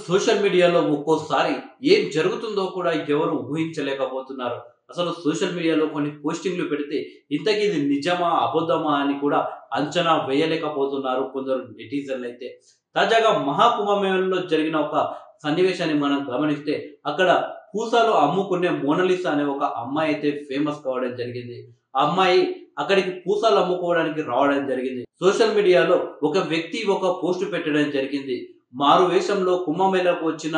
Social మీడియాలో ఒక్కోసారి ఏం జరుగుతుందో కూడా ఎవరు ఊహించలేకపోతున్నారు. అసలు సోషల్ మీడియాలో కొన్ని పోస్టింగ్‌లు పెడితే ఇంతకీ ఇది నిజమా? అబద్ధమా? అని కూడా అంచనా వేయలేకపోతున్నారు కొందరు నెటిజన్‌లైతే. తాజాగా మహాకుంభమేళలో జరిగిన ఒక సన్నివేశాన్ని మనం గమనిస్తే అక్కడ పూసలు అమ్ముకునే మోనాలిసా అనే ఒక అమ్మాయి అయితే ఫేమస్ కావడం జరిగింది. ఆ అమ్మాయి అక్కడికి పూసలు అమ్ముకోవడానికి రావడం జరిగింది. సోషల్ మీడియాలో ఒక వ్యక్తి ఒక పోస్ట్ పెట్టడం జరిగింది. మారు వేషంలో కుంభమేళాకు వచ్చిన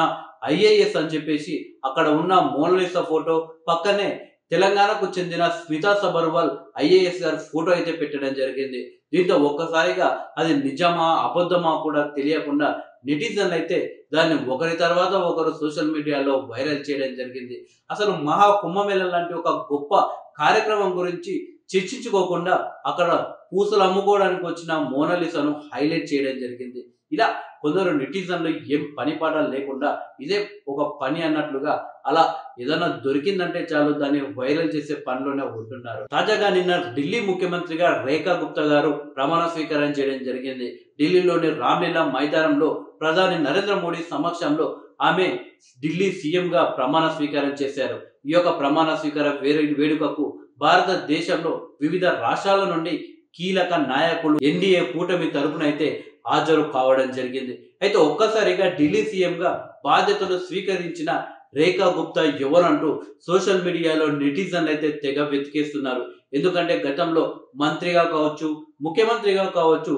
ఐఏఎస్ అని చెప్పేసి అక్కడ ఉన్న మోనాలిసా ఫోటో పక్కనే తెలంగాణకు చెందిన స్మితా సబర్వాల్ ఐఏఎస్ గారి ఫోటో అయితే పెట్టడం జరిగింది. దీంతో ఒక్కసారిగా అది నిజమా? అబద్ధమా? కూడా తెలియకుండా నెటిజన్లు అయితే దాన్ని ఒకరి తర్వాత ఒకరు సోషల్ మీడియాలో వైరల్ చేయడం జరిగింది. అసలు మహా కుంభమేళా లాంటి ఒక గొప్ప కార్యక్రమం గురించి చర్చించుకోకుండా అక్కడ పూసలు అమ్ముకోవడానికి వచ్చిన మోనాలిసాను హైలైట్ చేయడం జరిగింది. ఇలా కొందరు నెటిజన్లు ఏం పని పాట లేకుండా ఇదే ఒక పని అన్నట్లుగా అలా ఏదైనా దొరికిందంటే చాలు దాన్ని వైరల్ చేసే పనిలోనే ఉంటున్నారు. తాజాగా నిన్న ఢిల్లీ ముఖ్యమంత్రిగా రేఖా గుప్తా గారు ప్రమాణ స్వీకారం చేయడం జరిగింది. ఢిల్లీలోని రామ్లీలా మైదానంలో ప్రధాని నరేంద్ర మోడీ సమక్షంలో ఆమె ఢిల్లీ సీఎంగా ప్రమాణ స్వీకారం చేశారు. ఈ యొక్క ప్రమాణ స్వీకార వేడుకకు భారతదేశంలో వివిధ రాష్ట్రాల నుండి కీలక నాయకులు ఎన్డీఏ కూటమి తరపునైతే హాజరు కావడం జరిగింది. అయితే ఒక్కసారిగా ఢిల్లీ సీఎంగా బాధ్యతలు స్వీకరించిన రేఖా గుప్తా ఎవరంటూ సోషల్ మీడియాలో నెటిజన్లు అయితే తెగ వెతికేస్తున్నారు. ఎందుకంటే గతంలో మంత్రిగా కావచ్చు, ముఖ్యమంత్రిగా కావచ్చు,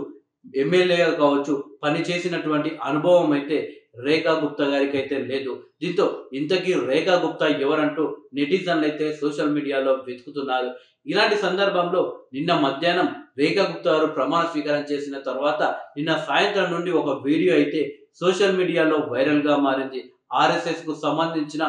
ఎమ్మెల్యేగా కావచ్చు పని చేసినటువంటి అనుభవం అయితే రేఖా గుప్తా గారికి అయితే లేదు. దీంతో ఇంతకీ రేఖా గుప్తా ఎవరంటూ నెటిజన్లు అయితే సోషల్ మీడియాలో వెతుకుతున్నారు. ఇలాంటి సందర్భంలో నిన్న మధ్యాహ్నం రేఖా గుప్తా గారు ప్రమాణ స్వీకారం చేసిన తర్వాత నిన్న సాయంత్రం నుండి ఒక వీడియో అయితే సోషల్ మీడియాలో వైరల్ గా మారింది. ఆర్ఎస్ఎస్ కు సంబంధించిన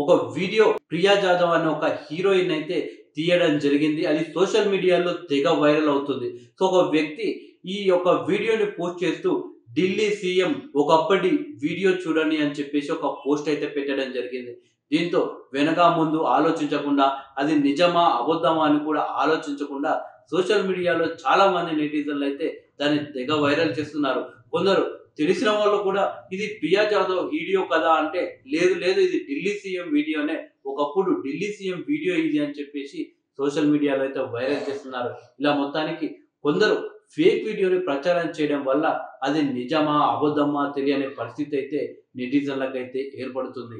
ఒక వీడియో ప్రియా జాదవ్ అనే ఒక హీరోయిన్ అయితే తీయడం జరిగింది. అది సోషల్ మీడియాలో తెగ వైరల్ అవుతుంది. సో ఒక వ్యక్తి ఈ యొక్క వీడియోని పోస్ట్ చేస్తూ ఢిల్లీ సీఎం ఒకప్పటి వీడియో చూడండి అని చెప్పేసి ఒక పోస్ట్ అయితే పెట్టడం జరిగింది. దీంతో వెనక ముందు ఆలోచించకుండా అది నిజమా అబద్ధమా అని కూడా ఆలోచించకుండా సోషల్ మీడియాలో చాలా మంది నెటిజన్లు అయితే దాన్ని తెగ వైరల్ చేస్తున్నారు. కొందరు తెలిసిన వాళ్ళు కూడా ఇది ప్రియా జాదవ్ వీడియో కదా అంటే లేదు లేదు ఇది ఢిల్లీ సీఎం వీడియోనే, ఒకప్పుడు ఢిల్లీ సీఎం వీడియో ఇది అని చెప్పేసి సోషల్ మీడియాలో అయితే వైరల్ చేస్తున్నారు. ఇలా మొత్తానికి కొందరు ఫేక్ వీడియోని ప్రచారం చేయడం వల్ల అది నిజమా అబద్ధమా తెలియని పరిస్థితి అయితే నెటిజన్లకైతే ఏర్పడుతుంది.